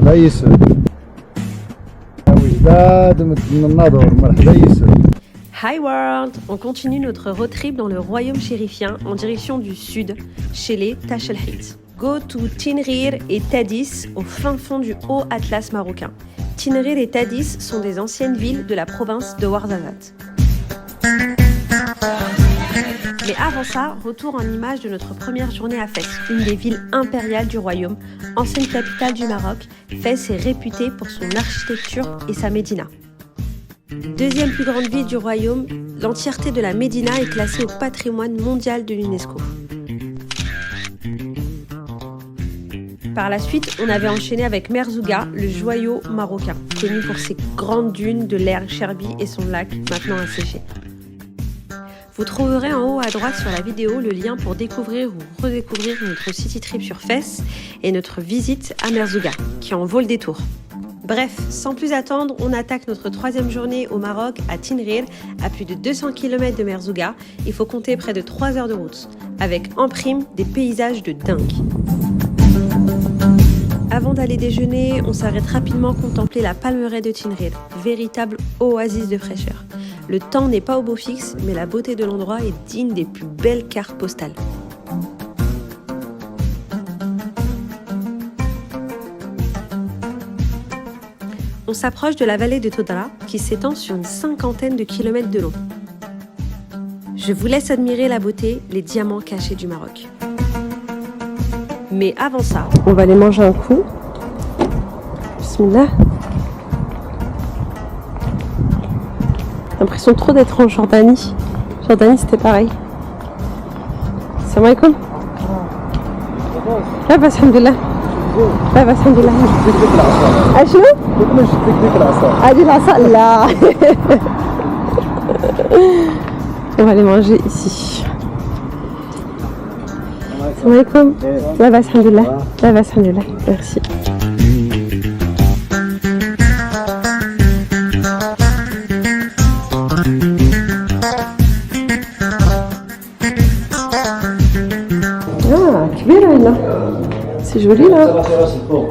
مرحبا يسر. وجداد من الناظور مرحبا يسر. Hi World! On continue notre road trip dans le royaume chérifien en direction du sud, chez les Tachelhit. Go to Tinrir et Tadis au fin fond du haut Atlas marocain. Tinrir et Tadis sont des anciennes villes de la province de Ouarzazate. Mais avant ça, retour en image de notre première journée à Fès, une des villes impériales du royaume, ancienne capitale du Maroc. Fès est réputée pour son architecture et sa médina. Deuxième plus grande ville du royaume, l'entièreté de la médina est classée au patrimoine mondial de l'UNESCO. Par la suite, on avait enchaîné avec Merzouga, le joyau marocain, connu pour ses grandes dunes de l'Erg Cherbi et son lac, maintenant asséché. Vous trouverez en haut à droite sur la vidéo le lien pour découvrir ou redécouvrir notre city trip sur Fès et notre visite à Merzouga, qui en vaut le détour. Bref, sans plus attendre, on attaque notre troisième journée au Maroc à Tinrir, à plus de 200 km de Merzouga. Il faut compter près de 3 heures de route, avec en prime des paysages de dingue. Avant d'aller déjeuner, on s'arrête rapidement contempler la palmeraie de Tinrir, véritable oasis de fraîcheur. Le temps n'est pas au beau fixe, mais la beauté de l'endroit est digne des plus belles cartes postales. On s'approche de la vallée de Todra, qui s'étend sur une cinquantaine de kilomètres de long. Je vous laisse admirer la beauté, les diamants cachés du Maroc. Mais avant ça, on va aller manger un coup. Bismillah. J'ai l'impression trop d'être en Jordanie. Jordanie, c'était pareil. Salam alaikum. Ah bah, alhamdoulilah. Ah bah, alhamdoulilah. Ah, شنو؟ Ah, du l'asa, là. On va aller manger ici. Salam alaikum. Ah bah, alhamdoulilah. Ah bah, alhamdoulilah. Merci. C'est joli là.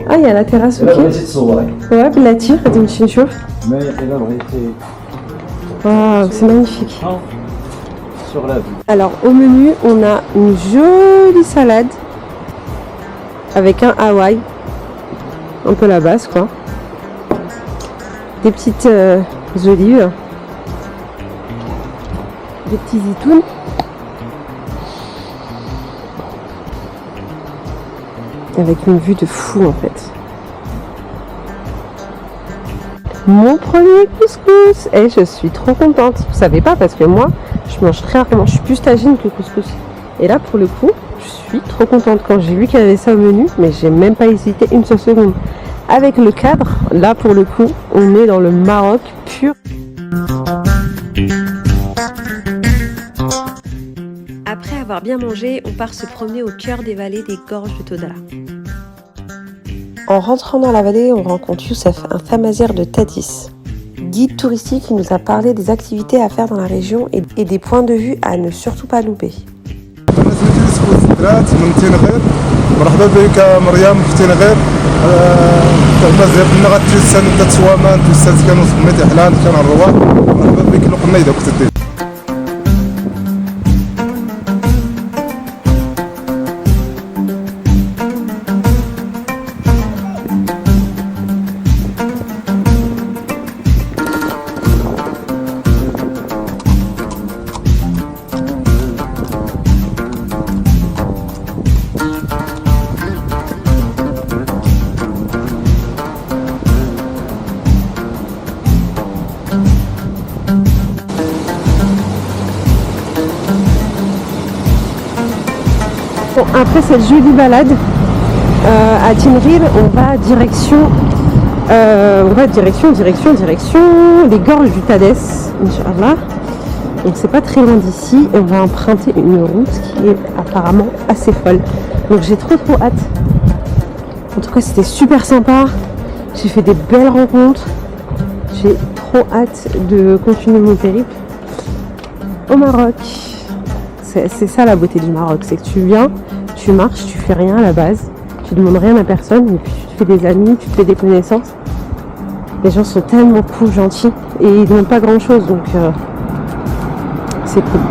Ah, il y a la terrasse, ok. Ouais, بلاتي غادي نمشي نشوف. Waouh, c'est magnifique. Alors au menu, on a une jolie salade avec un Hawaï, un peu la base quoi. Des petites olives, des petits zitoun. Avec une vue de fou en fait. Mon premier couscous. Et je suis trop contente. Vous savez pas parce que moi, je mange très rarement. Je suis plus tagine que couscous. Et là pour le coup, je suis trop contente quand j'ai vu qu'il y avait ça au menu. Mais j'ai même pas hésité une seule seconde. Avec le cadre, là pour le coup, on est dans le Maroc pur. Après avoir bien mangé, on part se promener au cœur des vallées des gorges de Todra. En rentrant dans la vallée, on rencontre Youssef, un tamazir de Tadis. Guide touristique qui nous a parlé des activités à faire dans la région et des points de vue à ne surtout pas louper. Bon, après cette jolie balade à Tinrir, on va direction les gorges du Tadès, Inch'Allah. Donc c'est pas très loin d'ici et on va emprunter une route qui est apparemment assez folle. Donc j'ai trop hâte. En tout cas c'était super sympa. J'ai fait des belles rencontres. J'ai trop hâte de continuer mon périple au Maroc. C'est ça la beauté du Maroc, c'est que tu viens, tu marches, tu fais rien à la base, tu demandes rien à personne et puis te fais des amis, tu te fais des connaissances. Les gens sont tellement cool, gentils et ils demandent pas grand chose donc c'est cool.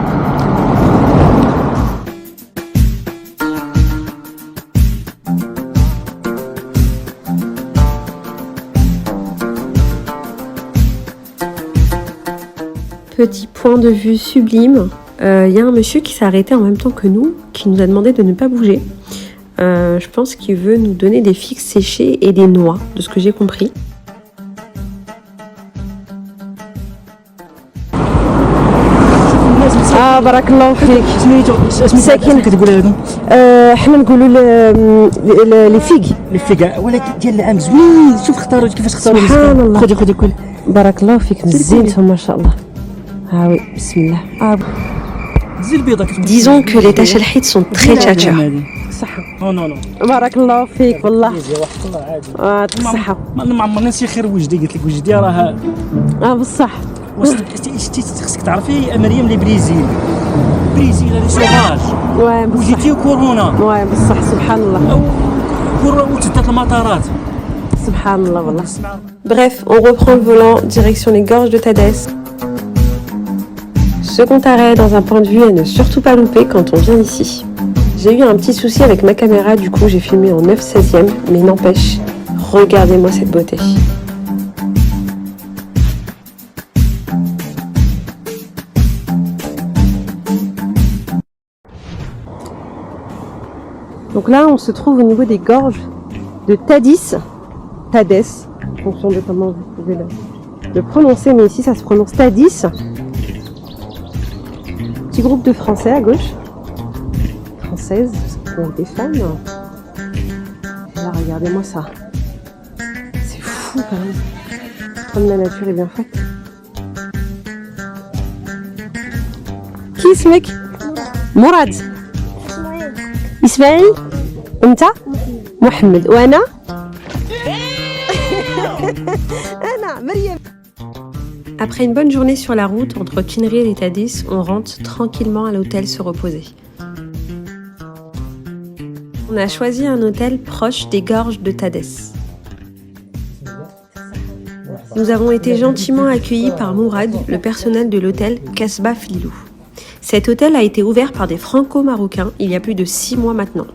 Petit point de vue sublime, y a un monsieur qui s'est arrêté en même temps que nous, qui nous a demandé de ne pas bouger. Je pense qu'il veut nous donner des figues séchées et des noix, de ce que j'ai compris. بارك الله فيك. سميتو ساكن كتقولها هادو حنا نقولوا لي فيغ. لي فيكا ولكن ديال العام زوين. شوف اختاروا كيفاش اختاروا. سبحان الله. خذي كل. بارك الله فيك مزيانتهم ما شاء الله. ها وي بسم الله. زي البيضه كتقول. Disons que les taches al-hit sont très tchatcheurs. صحه. نو بارك الله فيك والله. واحد الله عادي. بالصحة. ما عمرنا نسي خير وجدي قلت لك وجدي راه بالصح. خصك تعرفي مريم لي بريزيل لي سوفاج وجيتي وكورونا بصح سبحان الله وتسدات المطارات سبحان الله والله. Bref, on reprend le volant direction les gorges de Tadès. Second arrêt dans un point de vue à ne surtout pas louper quand on vient ici. J'ai eu un petit souci avec ma caméra, du coup j'ai filmé en 9/16e, mais n'empêche, regardez-moi cette beauté. Donc là, on se trouve au niveau des gorges de Tadès, en fonction de comment vous pouvez le prononcer, mais ici ça se prononce Tadis. Petit groupe de Français à gauche, Françaises, donc des femmes. Là, regardez-moi ça. C'est fou quand même, comme la nature est bien faite. Qui est ce mec? Mourad. إسماعيل أنت؟ محمد وأنا؟ أنا مريم. Après une bonne journée sur la route entre Kinril et Tadis, on rentre tranquillement à l'hôtel se reposer. On a choisi un hôtel proche des gorges de Tadès. Nous avons été gentiment accueillis par Mourad, le personnel de l'hôtel Kasbah Fililou. Cet hôtel a été ouvert par des franco-marocains il y a plus de 6 mois maintenant.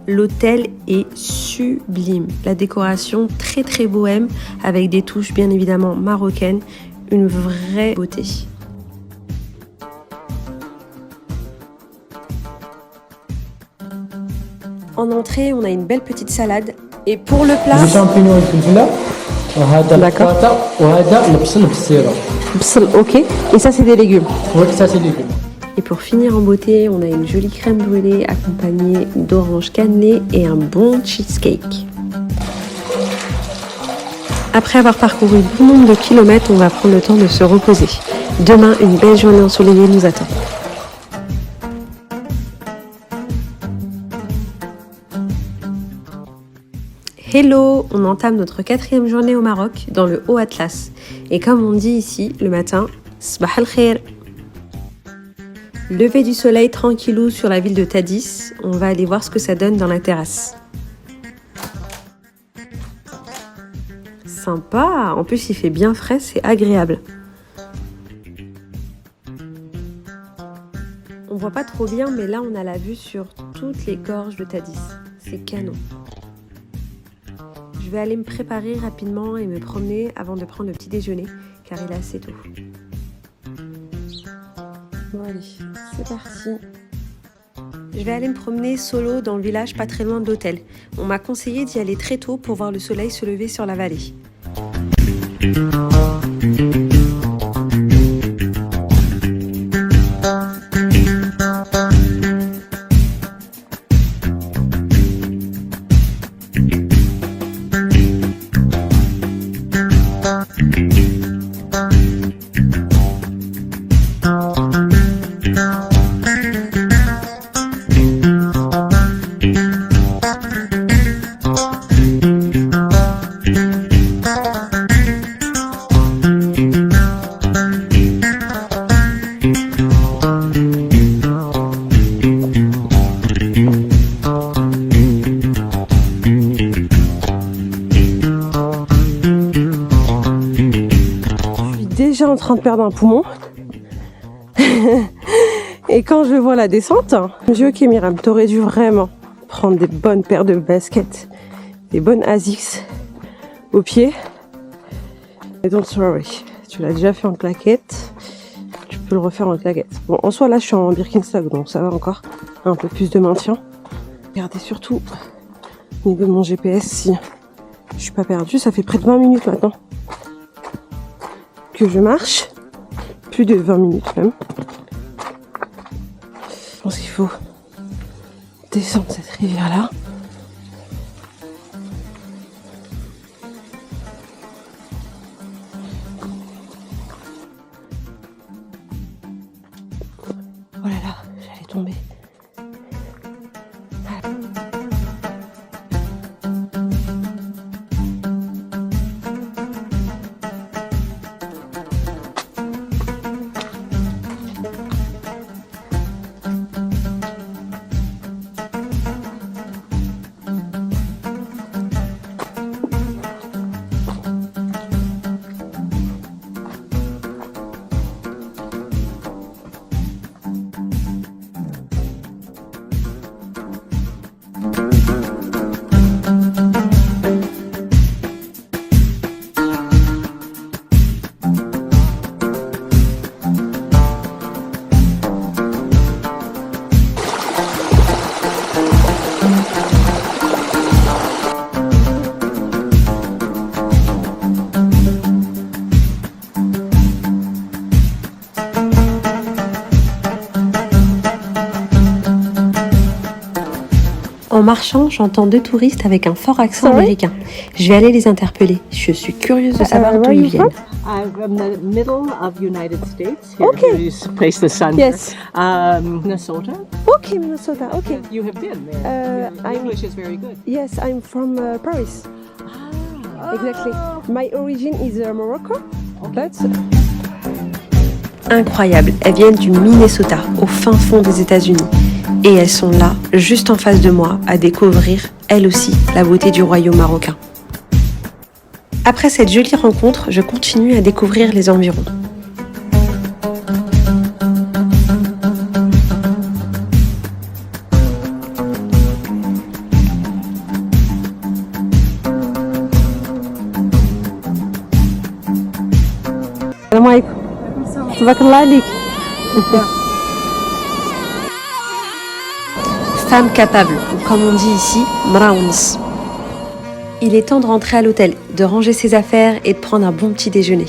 L'hôtel est sublime, la décoration très très bohème avec des touches bien évidemment marocaines, une vraie beauté. En entrée, on a une belle petite salade et pour le plat... D'accord. Ok. Et ça, c'est des légumes. Oui, ça c'est des légumes. Et pour finir en beauté, on a une jolie crème brûlée accompagnée d'oranges cannelées et un bon cheesecake. Après avoir parcouru bon nombre de kilomètres, on va prendre le temps de se reposer. Demain, une belle journée ensoleillée nous attend. Hello, on entame notre 4e journée au Maroc, dans le Haut Atlas. Et comme on dit ici, le matin, Sabah al-Khair. Lever du soleil tranquillou sur la ville de Tadis, on va aller voir ce que ça donne dans la terrasse. Sympa, en plus il fait bien frais, c'est agréable. On voit pas trop bien, mais là on a la vue sur toutes les gorges de Tadis. C'est canon. Je vais aller me préparer rapidement et me promener avant de prendre le petit déjeuner, car il est assez tôt. Bon allez, c'est parti. Je vais aller me promener solo dans le village pas très loin de l'hôtel. On m'a conseillé d'y aller très tôt pour voir le soleil se lever sur la vallée. en train de perdre un poumon. Et quand je vois la descente, je me dis ok Myriam, t'aurais dû vraiment prendre des bonnes paires de baskets, des bonnes Asics au pied. Et don't worry, tu l'as déjà fait en claquette, tu peux le refaire en claquette. Bon, en soi là je suis en Birkenstock, donc ça va encore, un peu plus de maintien. Regardez surtout au niveau de mon GPS si je suis pas perdue. Ça fait près de 20 minutes maintenant que je marche, plus de 20 minutes même. Je pense qu'il faut descendre cette rivière là. Oh là là, j'allais tomber. En marchant, j'entends deux touristes avec un fort accent américain. Je vais aller les interpeller. Je suis curieuse de savoir d'où ils viennent. I'm from the middle of United States. Here, Okay. this place, the sun. Yes. Minnesota. Okay, Minnesota. Okay. You have been there. Your I'm- English is very good. Yes, I'm from Paris. Exactly. My origin is Morocco, but incroyable. Elles viennent du Minnesota, au fin fond des États-Unis. Et elles sont là, juste en face de moi, à découvrir, elles aussi, la beauté du royaume marocain. Après cette jolie rencontre, je continue à découvrir les environs. Salam alaikum. Tabarakallah alik. Femme capable, ou comme on dit ici, mraouns. Il est temps de rentrer à l'hôtel, de ranger ses affaires et de prendre un bon petit déjeuner.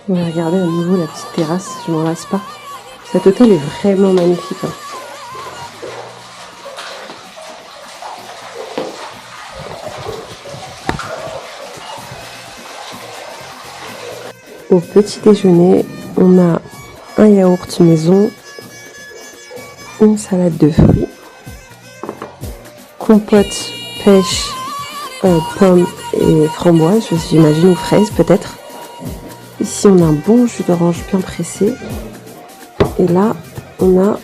On va regarder à nouveau la petite terrasse, je m'en lasse pas. Cet hôtel est vraiment magnifique. Hein. Au petit déjeuner, on a un yaourt maison, une salade de fruits, compote, pêche, pommes et framboises, j'imagine, ou fraises peut-être. Ici, on a un bon jus d'orange bien pressé. Et là, on a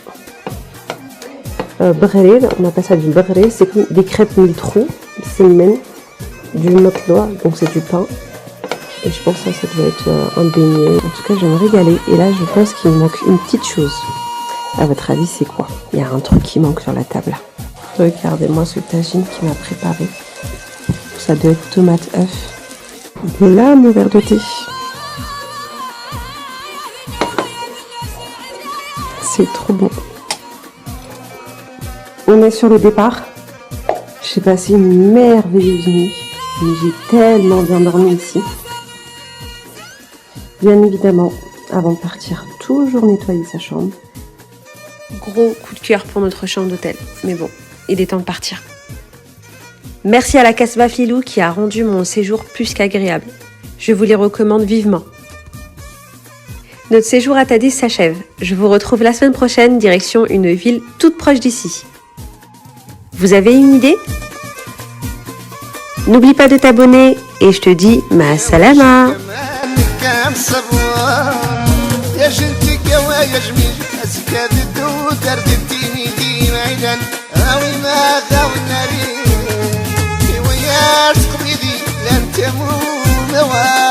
brelé, on appelle ça du brelé, c'est comme des crêpes miltrou, c'est du motloa, donc c'est du pain. Et je pense que ça doit être un beignet. En tout cas, je vais me régaler. Et là, je pense qu'il me manque une petite chose. À votre avis, c'est quoi? Il y a un truc qui manque sur la table. Regardez-moi ce tagine qui m'a préparé. Ça doit être tomate œuf. Et là, mon verre de thé. C'est trop bon. On est sur le départ. J'ai passé une merveilleuse nuit. Mais j'ai tellement bien dormi ici. Bien évidemment, avant de partir, toujours nettoyer sa chambre. Gros coup de cœur pour notre chambre d'hôtel. Mais bon, il est temps de partir. Merci à la Casbah Filou qui a rendu mon séjour plus qu'agréable. Je vous les recommande vivement. Notre séjour à Tadis s'achève. Je vous retrouve la semaine prochaine, direction une ville toute proche d'ici. Vous avez une idée? N'oublie pas de t'abonner et je te dis ma salama. كان صبوان يا جنتي قوايا جميل أزكى ذدو دردتيني ديما عيدان أوي ما غاو الناري كمو موال